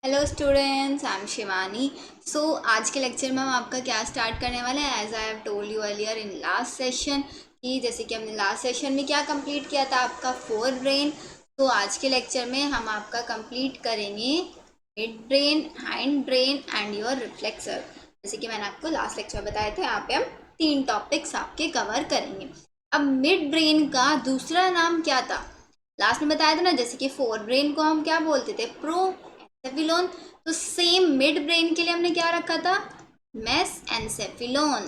Hello students, I am Shivani. So आज के lecture में हम आपका क्या स्टार्ट करने वाले हैं। As I have told you earlier in last session कि जैसे कि हमने लास्ट सेशन में क्या कंप्लीट किया था, आपका फोर ब्रेन। तो आज के लेक्चर में हम आपका कंप्लीट करेंगे mid brain, hind brain and your reflexes. जैसे कि मैंने आपको लास्ट लेक्चर बताए थे, यहाँ पे हम 3 टॉपिक्स आपके कवर करेंगे। अब मिड ब्रेन का दूसरा नाम क्या था, लास्ट में बताया था ना। जैसे कि फोर ब्रेन को हम क्या बोलते थे, प्रो एंसेफिलोन। तो सेम मिड ब्रेन के लिए हमने क्या रखा था, मेस एंसेफिलोन।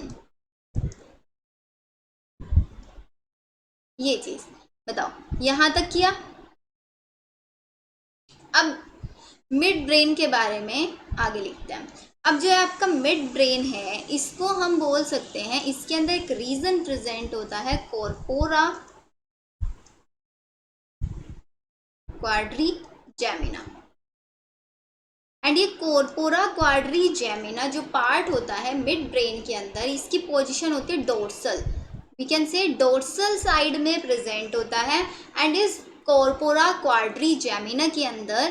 ये चीज बताओ, यहां तक किया। अब मिड ब्रेन के बारे में आगे लिखते हैं। अब जो है आपका मिड ब्रेन है, इसको हम बोल सकते हैं, इसके अंदर एक रीजन प्रेजेंट होता है, कॉर्पोरा क्वाड्रिजेमिना। एंड ये कॉर्पोरा क्वाड्रिजेमिना जो पार्ट होता है मिड ब्रेन के अंदर, इसकी पोजीशन होती है dorsal. We can say dorsal side में प्रेजेंट होता है। एंड इस कॉर्पोरा क्वाड्रिजेमिना के अंदर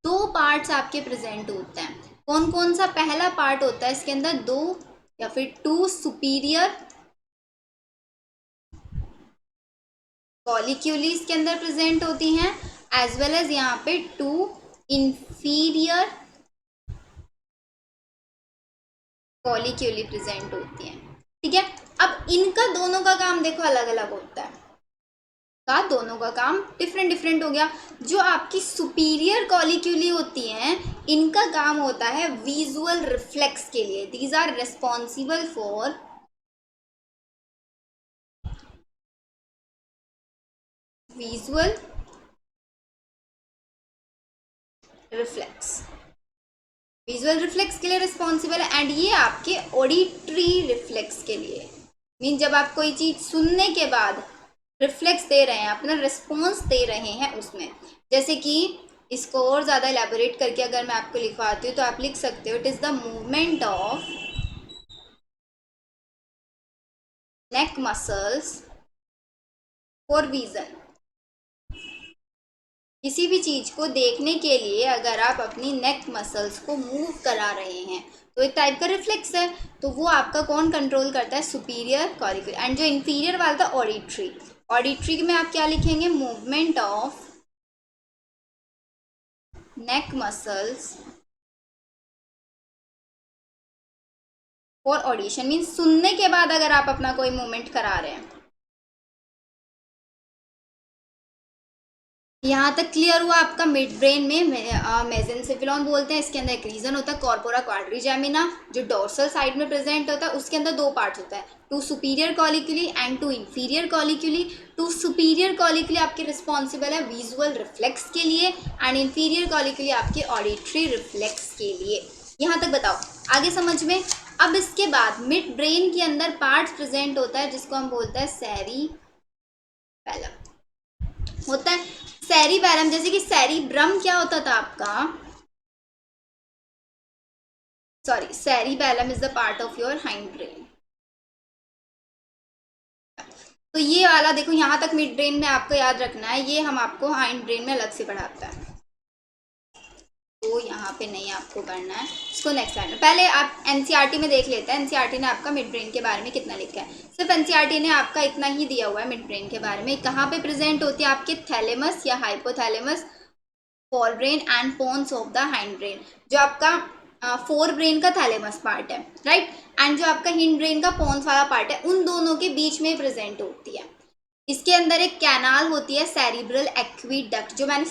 दो पार्ट्स आपके प्रेजेंट होते हैं। कौन कौन सा पहला पार्ट होता है इसके अंदर, दो या फिर टू सुपीरियर कॉलिक्यूलिस के अंदर प्रेजेंट होती हैं, एज वेल एज यहाँ पे टू इंफीरियर कॉलिक्यूली प्रेजेंट होती हैं। ठीक है, अब इनका दोनों का काम देखो अलग अलग होता है, का दोनों का काम डिफरेंट डिफरेंट हो गया। जो आपकी सुपीरियर कॉलिक्यूली होती हैं, इनका काम होता है विजुअल रिफ्लेक्स के लिए। These are responsible for visual reflex, visual reflex के लिए रिस्पॉन्सिबल है। एंड ये आपके ऑडिटरी रिफ्लेक्स के लिए, मीन जब आप कोई चीज सुनने के बाद रिफ्लेक्स दे रहे हैं, अपना रिस्पॉन्स दे रहे हैं उसमें। जैसे कि इसको और ज़्यादा एलैबोरेट करके अगर मैं आपको लिखवाती हूँ तो आप लिख सकते हो, it is the movement of neck muscles for vision. किसी भी चीज को देखने के लिए अगर आप अपनी नेक मसल्स को मूव करा रहे हैं तो एक टाइप का रिफ्लेक्स है। तो वो आपका कौन कंट्रोल करता है, सुपीरियर कॉरिक्यूल। एंड जो इंफीरियर वाला था ऑडिटरी, ऑडिटरी में आप क्या लिखेंगे, movement of neck muscles for audition. Mean सुनने के बाद अगर आप अपना कोई मूवमेंट करा रहे हैं। यहाँ तक क्लियर हुआ आपका मिड ब्रेन में मेसेंसेफिलॉन बोलते हैं। इसके अंदर एक रीजन होता है कॉर्पोरा क्वाड्रिजेमिना, जो डोर्सल साइड में प्रेजेंट होता है। उसके अंदर दो पार्ट्स होता है, two superior colliculi and two inferior colliculi. Two superior colliculi आपके रिस्पॉन्सिबल है विजुअल रिफ्लेक्स के लिए, एंड इंफीरियर कॉलिक्यूली आपके ऑडिटरी रिफ्लेक्स के लिए। यहाँ तक बताओ, आगे समझ में। अब इसके बाद मिड ब्रेन के अंदर पार्ट प्रेजेंट होता है जिसको हम बोलते हैं सेरिबैलम होता है। सेरिबैलम, जैसे कि सेरिब्रम क्या होता था आपका, sorry, cerebellum is the part of your hind brain. तो ये वाला देखो, यहाँ तक मिड ब्रेन में आपको याद रखना है, ये हम आपको हाइंड ब्रेन में अलग से पढ़ाता है, तो यहाँ पे नहीं आपको करना है इसको। नेक्स्ट स्लाइड में पहले आप एनसीईआरटी में देख लेते हैं, एनसीईआरटी ने आपका मिड ब्रेन के बारे में कितना लिखा है। सिर्फ एनसीईआरटी ने आपका इतना ही दिया हुआ है मिड ब्रेन के बारे में। कहाँ पे प्रेजेंट होती है, आपके थैलेमस या hypothalamus, fore brain and pons of the hind brain. जो आपका फोर ब्रेन का थैलेमस पार्ट है, राइट, एंड जो आपका हिंड ब्रेन का पोन्स वाला पार्ट है, उन दोनों के बीच में प्रेजेंट होती है। इसके अंदर एक कैनाल होती है, सेरिब्रल एक्वीडक्ट, जो मैंने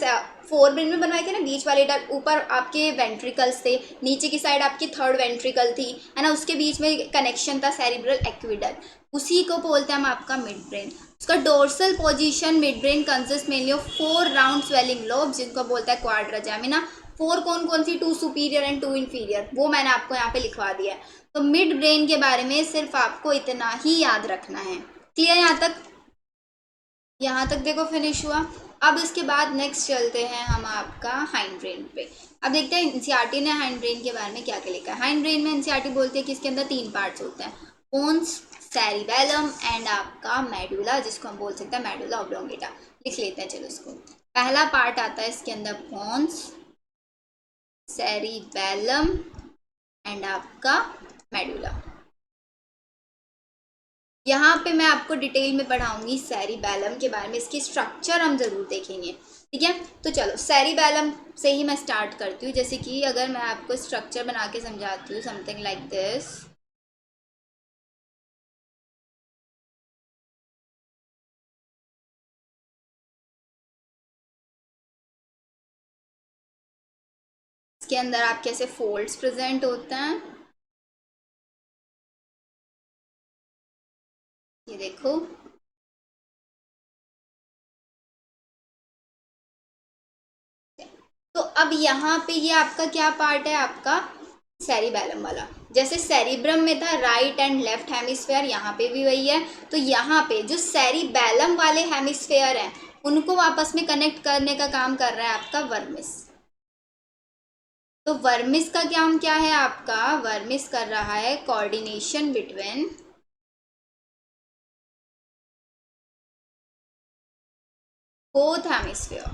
फोर ब्रेन में बनवाई थी ना, बीच वाले डक्ट, ऊपर आपके वेंट्रिकल्स थे, नीचे की साइड आपकी थर्ड वेंट्रिकल थी, है ना, उसके बीच में कनेक्शन था, सेरिब्रल एक्वीडक्ट। उसी को बोलते हैं हम आपका मिड ब्रेन। उसका dorsal position mid brain consist mainly of 4 round swelling lobe, जिनको बोलता है क्वाड्राजेमिना। फोर कौन कौन सी, two superior and two inferior, वो मैंने आपको यहाँ पे लिखवा दिया है। तो मिड ब्रेन के बारे में सिर्फ आपको इतना ही याद रखना है। क्लियर यहाँ तक, यहाँ तक देखो फिनिश हुआ। अब इसके बाद नेक्स्ट चलते हैं हम आपका हाइंड ब्रेन पे। अब देखते हैं एनसीईआरटी ने हाइंड ब्रेन के बारे में क्या क्या लिखा है। हाइंड ब्रेन में एनसीईआरटी बोलती है कि इसके अंदर 3 पार्ट्स होते हैं, पोन्स, सेरिबैलम एंड आपका मेडुला, जिसको हम बोल सकते हैं मेडुला ऑब्लोंगेटा। लिख लेते हैं चलो इसको। पहला पार्ट आता है इसके अंदर पोन्स, सेरिबेलम एंड आपका मेडुला। यहाँ पे मैं आपको डिटेल में पढ़ाऊंगी सेरिबेलम के बारे में, इसकी स्ट्रक्चर हम जरूर देखेंगे, ठीक है। तो चलो सेरिबेलम से ही मैं स्टार्ट करती हूँ। जैसे कि अगर मैं आपको स्ट्रक्चर बना के समझाती हूँ, समथिंग लाइक दिस। इसके अंदर आप कैसे फोल्ड्स प्रेजेंट होते हैं, ये देखो। तो अब यहाँ पे ये आपका क्या पार्ट है, आपका सेरिबेलम वाला। जैसे सेरिब्रम में था राइट एंड लेफ्ट हेमिस्फेयर, यहाँ पे भी वही है। तो यहाँ पे जो सेरिबेलम वाले हेमिस्फेयर हैं उनको आपस में कनेक्ट करने का काम कर रहा है आपका वर्मिस। तो वर्मिस का काम क्या है आपका, वर्मिस कर रहा है कोऑर्डिनेशन बिटवीन बोथ हेमिस्फेयर,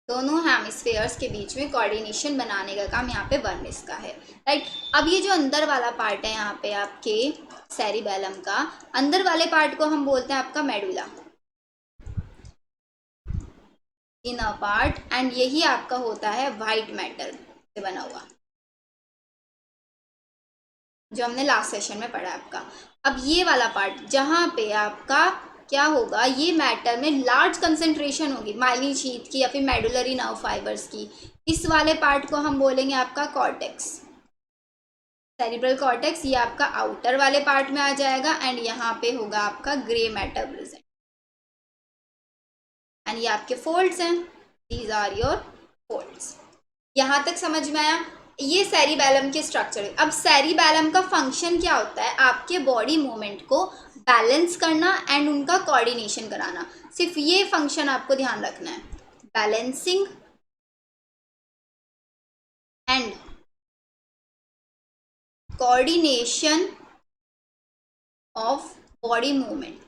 दोनों हेमिस्फेयर्स के बीच में कोऑर्डिनेशन बनाने का काम यहाँ पे वर्मिस का है, राइट। अब ये जो अंदर वाला पार्ट है यहाँ पे आपके सेरिबेलम का, अंदर वाले पार्ट को हम बोलते हैं आपका मेडुला, इनर पार्ट। एंड यही आपका होता है वाइट मैटर से बना हुआ, जो हमने लास्ट सेशन में पढ़ा आपका। अब ये वाला पार्ट जहाँ पे आपका क्या होगा, ये मैटर में लार्ज कंसेंट्रेशन होगी माइलिन शीथ की या फिर मेडुलरी नर्व फाइबर्स की, इस वाले पार्ट को हम बोलेंगे आपका कॉर्टेक्स, सेरिब्रल कॉर्टेक्स। ये आपका आउटर वाले पार्ट में आ जाएगा एंड यहाँ पे होगा आपका ग्रे मैटर प्रेजेंट, एंड ये आपके फोल्ड्स हैं, दीज आर योर फोल्ड्स। यहाँ तक समझ में आया, ये सेरिबेलम के स्ट्रक्चर है। अब सेरिबेलम का फंक्शन क्या होता है, आपके बॉडी मूवमेंट को बैलेंस करना एंड उनका कोऑर्डिनेशन कराना, सिर्फ ये फंक्शन आपको ध्यान रखना है, balancing and coordination of body movement.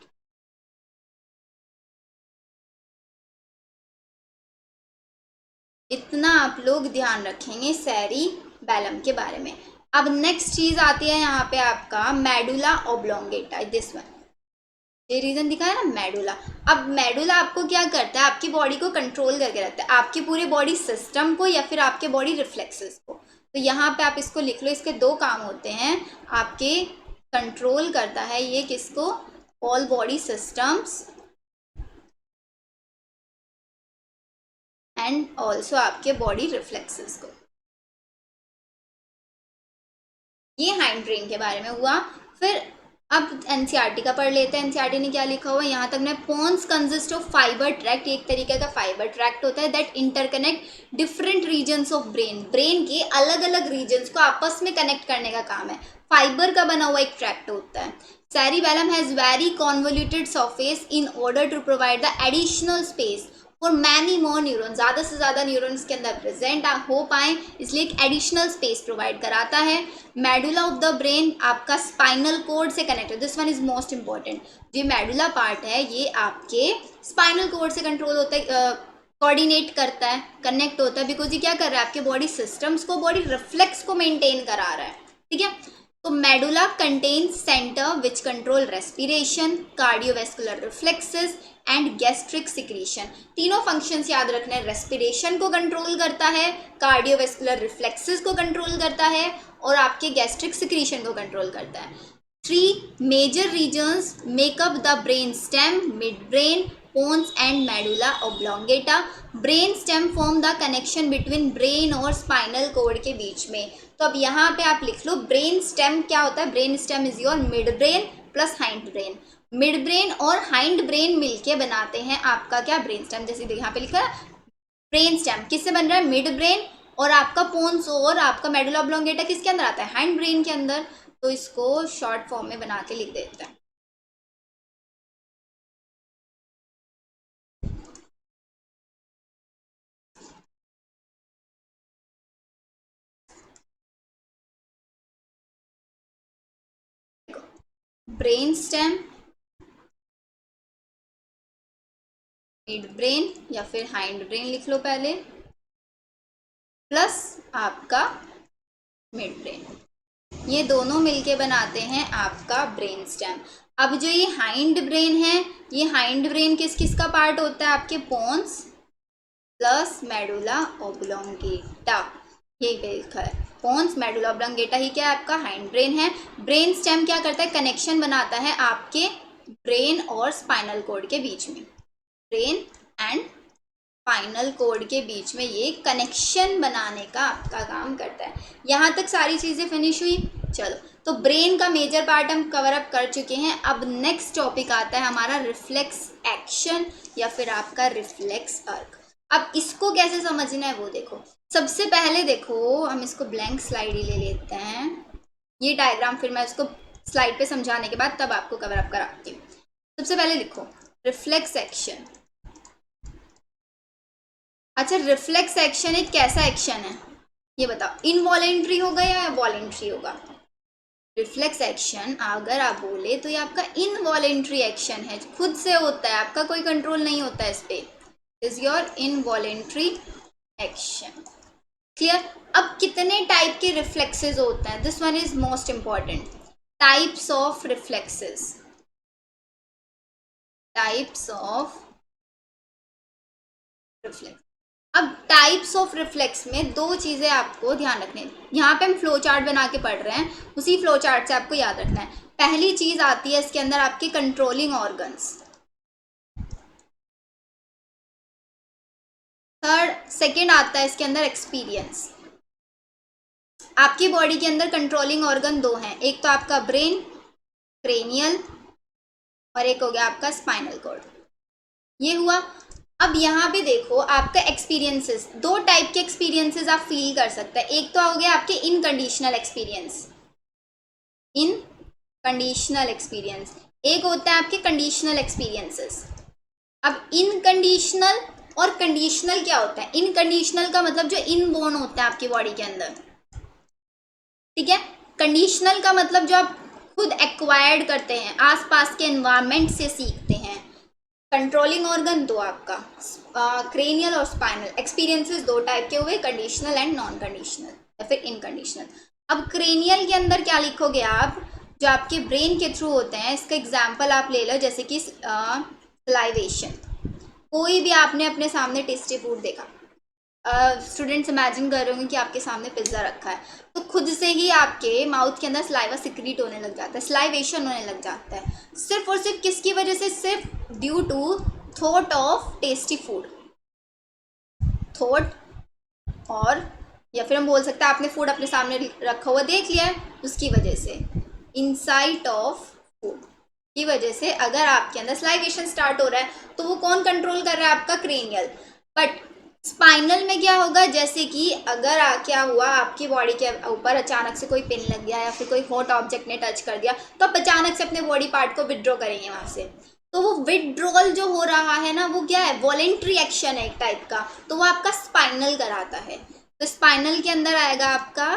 इतना आप लोग ध्यान रखेंगे सेरिबेलम के बारे में। अब नेक्स्ट चीज आती है यहाँ पे आपका मेडुला ओब्लोंगेटा, दिस वन, ये रीजन दिखा है ना मेडुला। अब मेडुला आपको क्या करता है, आपकी बॉडी को कंट्रोल करके रखता है, आपके पूरे बॉडी सिस्टम को या फिर आपके बॉडी रिफ्लेक्सेस को। तो यहाँ पे आप इसको लिख लो, इसके दो काम होते हैं आपके, कंट्रोल करता है ये किसको, all body systems and also आपके बॉडी रिफ्लेक्सेस को। ये हाइंड ब्रेन के बारे में हुआ। फिर अब एनसीईआरटी का पढ़ लेते हैं, एनसीईआरटी ने क्या लिखा हुआ है यहाँ तक ने, pons consist of fibre tract, एक तरीके का फाइबर ट्रैक्ट होता है that interconnect different regions of brain, brain के अलग अलग रीजन्स को आपस में कनेक्ट करने का काम है, फाइबर का बना हुआ एक ट्रैक्ट होता है। Cerebellum has very convoluted surface in order to provide the additional space for many more neuron, ज़्यादा से ज़्यादा न्यूरॉन्स के अंदर प्रेजेंट हो पाए, इसलिए एक एडिशनल स्पेस प्रोवाइड कराता है। मेडुला ऑफ द ब्रेन आपका स्पाइनल कोड से कनेक्ट है, this one is most important. जो मेडुला पार्ट है ये आपके स्पाइनल कोड से कंट्रोल होता है, कोऑर्डिनेट करता है, कनेक्ट होता है, बिकॉज ये क्या कर रहा है, आपके बॉडी सिस्टम्स को, बॉडी रिफ्लेक्स को मेंटेन करा रहा है, ठीक है। तो medulla contains centre which control respiration, cardiovascular reflexes and gastric secretion. तीनों फंक्शंस याद रखने, रेस्पिरेशन को कंट्रोल करता है, कार्डियोवेस्कुलर रिफ्लेक्सेस को कंट्रोल करता है और आपके गैस्ट्रिक सिक्रीशन को कंट्रोल करता है। Three major regions make up the brain stem, mid brain, pons and medulla oblongata. Brain stem form the connection between brain और स्पाइनल कोड के बीच में। तो अब यहाँ पे आप लिख लो ब्रेन स्टेम क्या होता है, brain stem is your mid brain plus hind brain. Mid brain और हाइंड ब्रेन मिलके बनाते हैं आपका क्या, ब्रेन स्टेम। जैसे यहाँ पे लिखा है ब्रेन स्टेम किससे बन रहा है, मिड ब्रेन, और आपका पोन्स और आपका मेडुला ऑब्लोंगेटा किसके अंदर आता है, हाइंड ब्रेन के अंदर। तो इसको शॉर्ट फॉर्म में बना के लिख देते हैं। ब्रेन स्टेम, मिड ब्रेन या फिर हाइंड ब्रेन लिख लो पहले, प्लस आपका मिड ब्रेन, ये दोनों मिलके बनाते हैं आपका ब्रेन स्टेम। अब जो ये हाइंड ब्रेन है, ये हाइंड ब्रेन किस किस का पार्ट होता है, आपके पोन्स प्लस मेडुला ऑब्लोंगेटा, ये लिखा है पोन्स मेडुला ऑब्लोंगेटा ही क्या है, आपका हाइंड ब्रेन है। ब्रेन स्टेम क्या करता है, कनेक्शन बनाता है आपके ब्रेन और स्पाइनल कॉर्ड के बीच में, ब्रेन एंड स्पाइनल कॉर्ड के बीच में ये कनेक्शन बनाने का आपका काम करता है। यहाँ तक सारी चीज़ें फिनिश हुई। चलो, तो ब्रेन का मेजर पार्ट हम कवर अप कर चुके हैं। अब नेक्स्ट टॉपिक आता है हमारा रिफ्लेक्स एक्शन या फिर आपका रिफ्लेक्स अर्क। अब इसको कैसे समझना है वो देखो। सबसे पहले देखो, हम इसको ब्लैंक स्लाइड ही ले लेते हैं, ये डायग्राम फिर मैं इसको स्लाइड पे समझाने के बाद तब आपको कवर अप कराती हूँ। सबसे पहले लिखो रिफ्लेक्स एक्शन। अच्छा, रिफ्लेक्स एक्शन एक कैसा एक्शन है ये बताओ, इनवॉलेंट्री होगा या वॉलेंट्री होगा? रिफ्लेक्स एक्शन अगर आप बोले तो ये आपका इनवॉलेंट्री एक्शन है, खुद से होता है, आपका कोई कंट्रोल नहीं होता है इस पे, is your involuntary action. Clear? अब कितने टाइप के रिफ्लेक्सेस होते हैं, this one is most important, types of reflexes, types of reflex. अब टाइप्स ऑफ रिफ्लेक्स में दो चीज़ें आपको ध्यान रखनी है, यहाँ पे हम फ्लो चार्ट बना के पढ़ रहे हैं, उसी फ्लो चार्ट से आपको याद रखना है। पहली चीज़ आती है इसके अंदर आपके कंट्रोलिंग ऑर्गन्स, सेकंड आता है इसके अंदर एक्सपीरियंस। आपकी बॉडी के अंदर कंट्रोलिंग ऑर्गन दो हैं, एक तो आपका ब्रेन क्रेनियल और एक हो गया आपका स्पाइनल कॉर्ड, ये हुआ। अब यहाँ पे देखो आपका एक्सपीरियंसेस, दो टाइप के एक्सपीरियंसेस आप फील कर सकते हैं। एक तो हो गया आपके इनकंडीशनल एक्सपीरियंस, इनकंडीशनल एक्सपीरियंस, एक होता है आपके कंडीशनल एक्सपीरियंसेस। अब इनकंडीशनल और कंडीशनल क्या होता है? इनकंडीशनल का मतलब जो इनबोर्न होता है आपकी बॉडी के अंदर, ठीक है। कंडीशनल का मतलब जो आप खुद एक्वायर्ड करते हैं, आसपास के एनवायरनमेंट से सीखते हैं। कंट्रोलिंग ऑर्गन दो आपका, क्रेनियल और स्पाइनल। एक्सपीरियंसेस दो टाइप के हुए, कंडीशनल एंड नॉन कंडीशनल या फिर इनकंडीशनल। अब क्रेनियल के अंदर क्या लिखोगे आप, जो आपके ब्रेन के थ्रू होते हैं। इसका एग्जांपल आप ले लो, जैसे कि सलाइवेशन। कोई भी आपने अपने सामने टेस्टी फूड देखा, स्टूडेंट्स इमेजिन कर रहे होंगे कि आपके सामने पिज्ज़ा रखा है, तो खुद से ही आपके माउथ के अंदर सलाइवा सिक्रीट होने लग जाता है, सलाइवेशन होने लग जाता है, सिर्फ और सिर्फ किसकी वजह से? सिर्फ due to thought of tasty food, thought, और या फिर हम बोल सकते हैं आपने फूड अपने सामने रखा हुआ देख लिया है, उसकी वजह से, इनसाइट ऑफ फूड की वजह से अगर आपके अंदर सलाइवेशन स्टार्ट हो रहा है, तो वो कौन कंट्रोल कर रहा है? आपका क्रेनियल। बट स्पाइनल में क्या होगा, जैसे कि अगर क्या हुआ, आपकी बॉडी के ऊपर अचानक से कोई पिन लग गया या फिर कोई हॉट ऑब्जेक्ट ने टच कर दिया, तो आप अचानक से अपने बॉडी पार्ट को विड्रॉ करेंगे वहाँ से। तो वो विड्रॉल जो हो रहा है ना, वो क्या है? वॉलेंट्री एक्शन है एक टाइप का, तो वो आपका स्पाइनल कराता है। तो स्पाइनल के अंदर आएगा आपका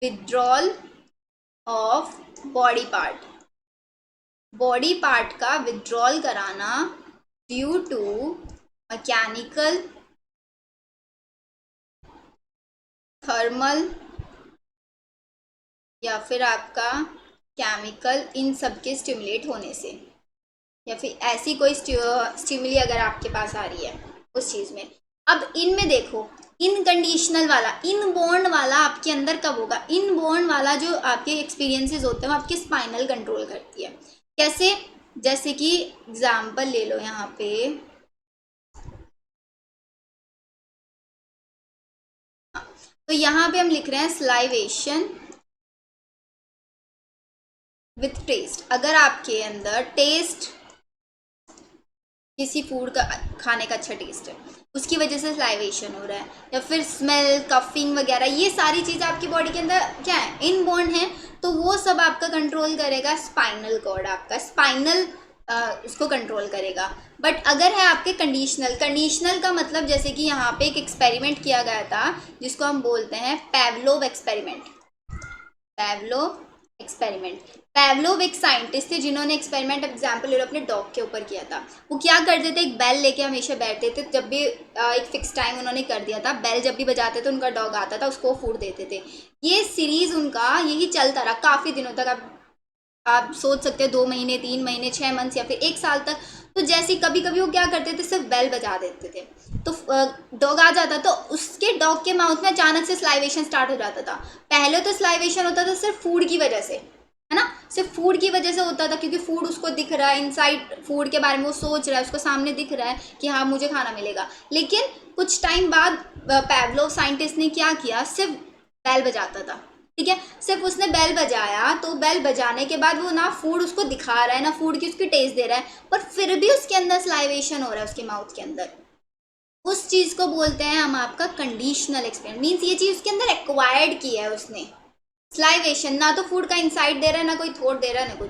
withdrawal of body part, body part का विड्रॉल कराना ड्यू टू मैकेनिकल, थर्मल या फिर आपका केमिकल, इन सब के स्टिमुलेट होने से, या फिर ऐसी कोई स्टिमुली अगर आपके पास आ रही है उस चीज़ में। अब इनमें देखो, इनकंडीशनल वाला, इनबोर्न वाला आपके अंदर कब होगा? इनबोर्न वाला जो आपके एक्सपीरियंसेस होते हैं वो आपके स्पाइनल कंट्रोल करती है। कैसे? जैसे कि एग्जाम्पल ले लो यहाँ पे, तो यहाँ पे हम लिख रहे हैं सलाइवेशन विथ टेस्ट। अगर आपके अंदर टेस्ट, किसी फूड का खाने का अच्छा टेस्ट है, उसकी वजह से सलाइवेशन हो रहा है, या फिर स्मेल, कफिंग वगैरह, ये सारी चीज़ें आपकी बॉडी के अंदर क्या है? इनबोर्न है, तो वो सब आपका कंट्रोल करेगा स्पाइनल कॉर्ड, आपका स्पाइनल उसको कंट्रोल करेगा। बट अगर है आपके कंडीशनल, कंडीशनल का मतलब जैसे कि यहाँ पे एक एक्सपेरिमेंट किया गया था जिसको हम बोलते हैं पैवलोव एक्सपेरिमेंट, पैवलोव एक्सपेरिमेंट। पैवलोव एक साइंटिस्ट थे जिन्होंने एक्सपेरिमेंट एग्जाम्पल ले लो अपने डॉग के ऊपर किया था। वो क्या करते थे, एक बेल लेके हमेशा बैठते थे, जब भी एक फिक्स टाइम उन्होंने कर दिया था, बेल जब भी बजाते थे उनका डॉग आता था, उसको फूड देते थे। ये सीरीज उनका यही चलता रहा काफ़ी दिनों तक। आप सोच सकते हो 2 महीने, 3 महीने, 6 मंथ्स या फिर 1 साल तक। तो जैसे कभी कभी वो क्या करते थे, सिर्फ बेल बजा देते थे, तो डॉग आ जाता, तो उसके डॉग के माउथ में अचानक से स्लाइवेशन स्टार्ट हो जाता था। पहले तो स्लाइवेशन होता था सिर्फ फूड की वजह से, है ना, सिर्फ फूड की वजह से होता था, क्योंकि फूड उसको दिख रहा है, इनसाइड फूड के बारे में वो सोच रहा है, उसको सामने दिख रहा है कि हाँ मुझे खाना मिलेगा। लेकिन कुछ टाइम बाद पैवलोव साइंटिस्ट ने क्या किया, सिर्फ बेल बजाता था, ठीक है, सिर्फ उसने बेल बजाया, तो बेल बजाने के बाद वो ना फूड उसको दिखा रहा है ना फूड की उसकी टेस्ट दे रहा है, पर फिर भी उसके अंदर स्लाइवेशन हो रहा है उसके माउथ के अंदर। उस चीज को बोलते हैं हम आपका कंडीशनल एक्सपीरियंस। मीन्स ये चीज उसके अंदर एक्वायर्ड की है उसने, स्लाइवेशन, ना तो फूड का इनसाइड दे रहा है, ना कोई थोट दे रहा है, ना कुछ,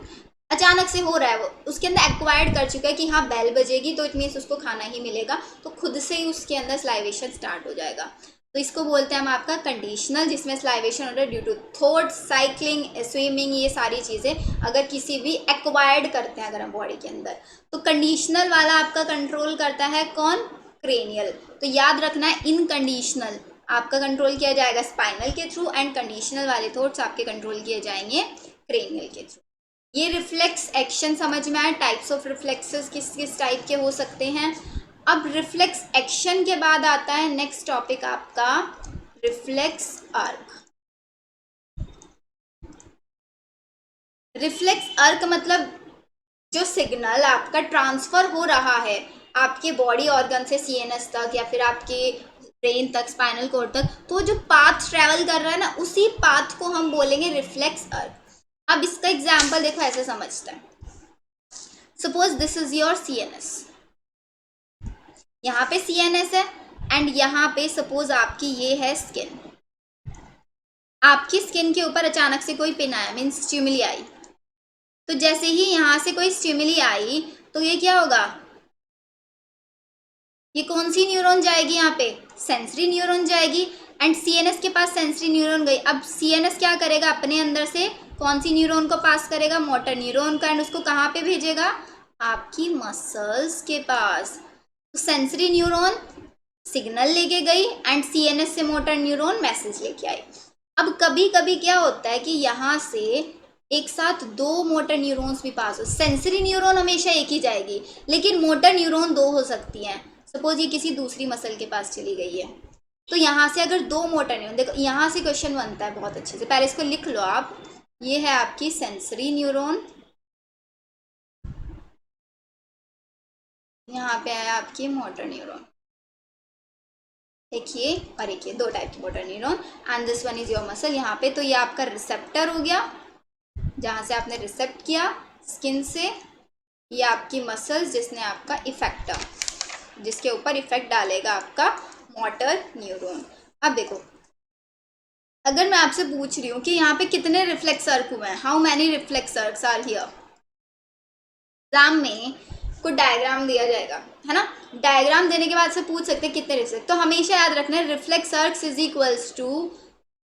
अचानक से हो रहा है, वो उसके अंदर एक्वायर्ड कर चुका है कि हाँ बेल बजेगी तो इट मीन्स उसको खाना ही मिलेगा, तो खुद से ही उसके अंदर स्लाइवेशन स्टार्ट हो जाएगा। तो इसको बोलते हैं हम आपका कंडीशनल, जिसमें स्लाइवेशन हो रहा है due to thought, cycling, swimming, ये सारी चीज़ें अगर किसी भी एक्वायर्ड करते हैं अगर हम बॉडी के अंदर। तो कंडीशनल वाला आपका कंट्रोल करता है कौन, क्रेनियल। तो याद रखना है इनकंडीशनल आपका कंट्रोल किया जाएगा स्पाइनल के थ्रू, एंड कंडीशनल वाले थॉट्स आपके कंट्रोल किए जाएंगे क्रेनियल के थ्रू। ये रिफ्लेक्स एक्शन समझ में आए, टाइप्स ऑफ रिफ्लेक्सेस किस किस टाइप के हो सकते हैं। अब रिफ्लेक्स एक्शन के बाद आता है नेक्स्ट टॉपिक आपका रिफ्लेक्स अर्क। रिफ्लेक्स अर्क मतलब जो सिग्नल आपका ट्रांसफर हो रहा है आपके बॉडी ऑर्गन से सीएनएस तक या फिर आपके ब्रेन तक, स्पाइनल कोड तक, तो जो पाथ ट्रेवल कर रहा है ना, उसी पाथ को हम बोलेंगे रिफ्लेक्स अर्क। अब इसका एग्जांपल देखो, ऐसे समझते हैं। Suppose this is your CNS, यहाँ पे सीएनएस है, एंड यहाँ पे सपोज आपकी ये है स्किन। आपकी स्किन के ऊपर अचानक से कोई पिन आया, मीन्स स्टिमुली आई, तो जैसे ही यहाँ से कोई स्टिमुली आई तो ये क्या होगा, ये कौन सी न्यूरॉन जाएगी, यहाँ पे सेंसरी न्यूरॉन जाएगी, एंड सीएनएस के पास सेंसरी न्यूरॉन गई। अब सीएनएस क्या करेगा, अपने अंदर से कौन सी न्यूरॉन को पास करेगा, मोटर न्यूरॉन का, एंड उसको कहाँ पे भेजेगा, आपकी मसल्स के पास। तो सेंसरी न्यूरॉन सिग्नल लेके गई एंड सीएनएस से मोटर न्यूरॉन मैसेज लेके आई। अब कभी कभी क्या होता है कि यहाँ से एक साथ दो मोटर न्यूरॉन्स भी पास हो, सेंसरी न्यूरॉन हमेशा एक ही जाएगी, लेकिन मोटर न्यूरॉन दो हो सकती हैं। सपोज ये किसी दूसरी मसल के पास चली गई है, तो यहाँ से अगर दो मोटर न्यूरॉन, देखो यहाँ से क्वेश्चन बनता है बहुत अच्छे से, पहले इसको लिख लो आप। ये है आपकी सेंसरी न्यूरॉन, यहाँ पे आया आपकी मोटर न्यूरॉन, एक ये और एक ये, दो टाइप की motor neuron, and this one is your muscle. यहाँ पे तो ये आपका रिसेप्टर हो गया, जहाँ से आपने रिसेप्ट किया स्किन से, ये आपकी मसल्स जिसने आपका इफेक्टर, जिसके ऊपर इफेक्ट डालेगा आपका मोटर न्यूरॉन। अब देखो, अगर मैं आपसे पूछ रही हूँ कि यहाँ पे कितने रिफ्लेक्स अर्क हुए हैं, how many reflex arcs are here, exam में कुछ डायग्राम दिया जाएगा, है ना, डायग्राम देने के बाद से पूछ सकते हैं कितने रिफ्लेक्स, तो हमेशा याद रखना है reflex arcs is equals to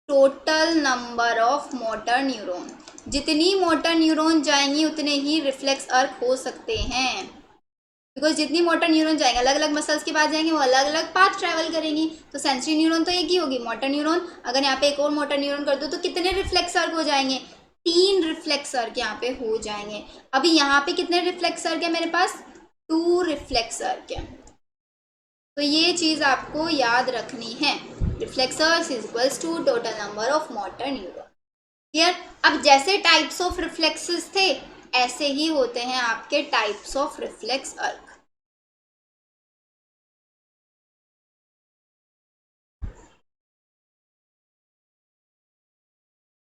total number of motor neuron. जितनी मोटर न्यूरॉन जाएंगी उतने ही रिफ्लेक्स अर्क हो सकते हैं, बिकॉज जितनी मोटर न्यूरॉन जाएंगे अलग अलग मसल्स के पास जाएंगे, वो अलग अलग पाथ ट्रैवल करेंगी, तो सेंसरी न्यूरॉन तो एक ही होगी, मोटर न्यूरॉन अगर यहाँ पे एक और मोटर न्यूरॉन कर दो तो कितने रिफ्लेक्स अर्क हो जाएंगे, 3 रिफ्लेक्स अर्क यहाँ पे हो जाएंगे। अभी यहाँ पे कितने रिफ्लेक्स अर्क है मेरे पास, 2 रिफ्लेक्स अर्क है। तो ये चीज आपको याद रखनी है, reflex arc is equals to total number of motor neuron. Clear. अब जैसे टाइप्स ऑफ रिफ्लेक्सेस थे ऐसे ही होते हैं आपके टाइप्स ऑफ रिफ्लेक्स अर्क।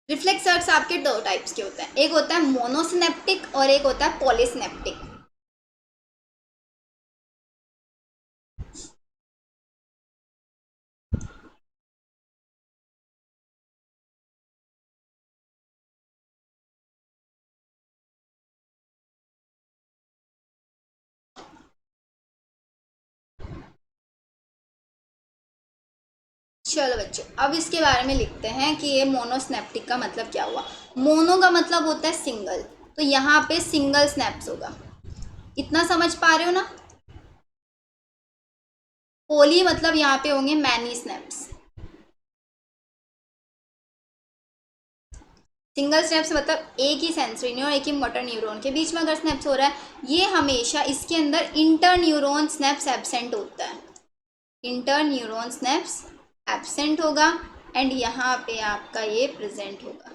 रिफ्लेक्स अर्क्स आपके दो टाइप्स के होते हैं, एक होता है मोनोसिनेप्टिक और एक होता है पॉलीसिनेप्टिक। चलो बच्चों, अब इसके बारे में लिखते हैं कि ये मोनोस्नैप्टिक का मतलब क्या हुआ। मोनो का मतलब होता है सिंगल, तो यहाँ पे सिंगल स्नैप्स होगा। इतना समझ पा रहे हो ना। पोली मतलब यहाँ पे होंगे मैनी स्नैप्स। सिंगल स्नैप्स मतलब एक ही सेंसरी न्यूरॉन एक ही मोटर न्यूरॉन के बीच में अगर स्नैप्स हो रहा है, ये हमेशा इसके अंदर इंटर न्यूरॉन स्नैप्स एब्सेंट होता है। इंटर न्यूरॉन स्नैप्स एब्सेंट होगा एंड यहाँ पे आपका ये प्रेजेंट होगा।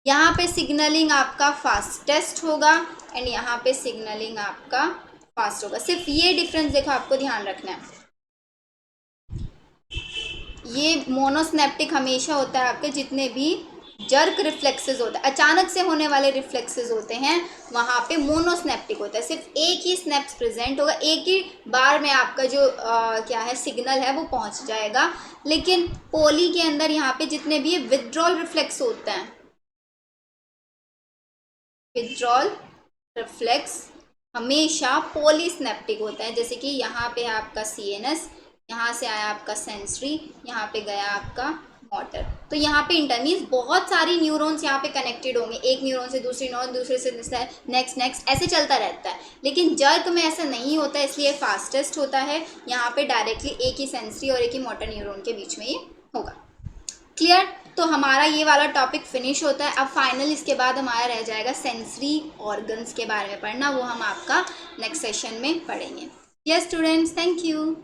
यहाँ पे सिग्नलिंग आपका फास्टेस्ट होगा एंड यहाँ पे सिग्नलिंग आपका फास्ट होगा। सिर्फ ये डिफरेंस देखो, आपको ध्यान रखना है। ये मोनोस्नैप्टिक हमेशा होता है आपके जितने भी जर्क रिफ्लेक्सेस होता है, अचानक से होने वाले रिफ्लेक्सेस होते हैं, वहाँ पे मोनोस्नैप्टिक होता है। सिर्फ एक ही स्नैप्स प्रेजेंट होगा, एक ही बार में आपका जो क्या है सिग्नल है वो पहुँच जाएगा। लेकिन पोली के अंदर यहाँ पे जितने भी विथड्रॉल रिफ्लेक्स होते हैं, विथड्रॉल रिफ्लेक्स हमेशा पॉलीस्नैप्टिक होता है। जैसे कि यहाँ पे है आपका CNS, यहाँ से आया आपका सेंसरी, यहाँ पे गया आपका मोटर। तो यहाँ पे इंटरमीज बहुत सारी न्यूरॉन्स यहाँ पे कनेक्टेड होंगे, एक न्यूरॉन से दूसरी न्यूरॉन, दूसरे से नेक्स्ट ऐसे चलता रहता है। लेकिन जर्क में ऐसा नहीं होता, इसलिए फास्टेस्ट होता है। यहाँ पे डायरेक्टली एक ही सेंसरी और एक ही मोटर न्यूरॉन के बीच में ये होगा। क्लियर। तो हमारा ये वाला टॉपिक फिनिश होता है। अब फाइनल इसके बाद हमारा रह जाएगा सेंसरी ऑर्गन्स के बारे में पढ़ना, वो हम आपका नेक्स्ट सेशन में पढ़ेंगे। Yes students, thank you.